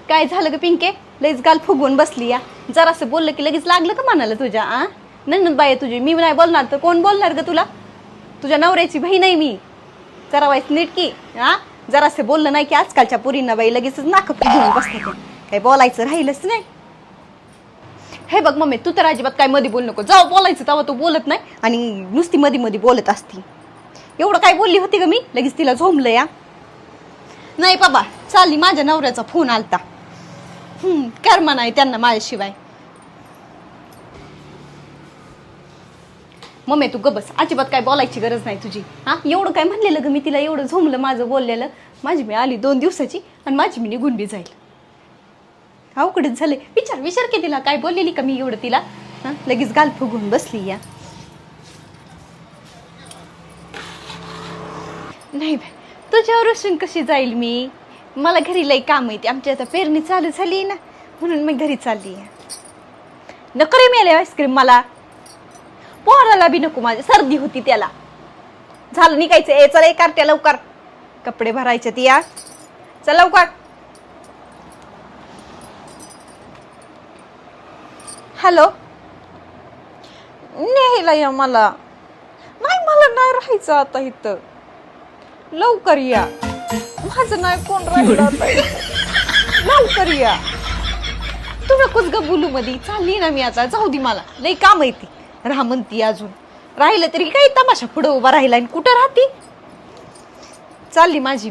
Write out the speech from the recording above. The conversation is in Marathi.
काय झालं ग पिंके? लगेच गाल फुगवून बसली या. जरासं बोललं की लगेच लागलं का म्हणाला तुझ्या? नंद बाई तुझी, मी नाही बोलणार तर कोण बोलणार ग तुला? तुझ्या नवऱ्याची बहीण आहे मी. जरा वाईस नीट की. जरासं बोललं नाही की आजकालच्या पुरींना बाई लगेच नाक फुगवून बसते. काही बोलायचं राहिलंच नाही. हे बघ मम्मी, तू तर अजिबात काय मध्ये बोलू नको. जेव्हा बोलायचं तेव्हा तू बोलत नाही आणि नुसती मध्ये मध्ये बोलत असती. एवढं काय बोलली होती ग मी? लगेच तिला झोंबलं या. नाही बाबा, चालली माझ्या नवऱ्याचा फोन आलता. कर्म नाही त्यांना माझ्याशिवाय. मम्मी तू गबस, अजिबात काय बोलायची गरज नाही तुझी. एवढं काय म्हणलेलं ग मी तिला? एवढं झोंबलं माझं बोललेलं. माझी मी आली 2 दिवसाची आणि माझी मी निघून बी जाईल. अवघडच झाले. विचार की तिला काय बोललेली का मी एवढं तिला? लगेच गाल फुगून बसली या. नाही बाय, तुझ्यावर रुसून कशी जाईल मी? मला घरी लई काम येते. आमची आता पेरणी चालू झाली ना, म्हणून मी घरी चालली आहे. नको रे मेले आईस्क्रीम मला. पोराला बी नको, माझी सर्दी होती त्याला. झालं निघायचं. चला कार्ट्या लवकर, कपडे भरायचे ती या. चल लवकर. हॅलो, न्यायला या मला. नाही, मला नाही राहायचं आता इथं. लवकर या. माझं नाही कोण राहिलं आता. लवकर या. तू नकोच ग बोलू मध्ये. चालली ना मी आता. जाऊ दे, मला लई काम येते. राहा म्हणती अजून. राहिलं तरी काही तमाशा पुढं उभा राहिला आणि कुठं राहती? चालली माझी.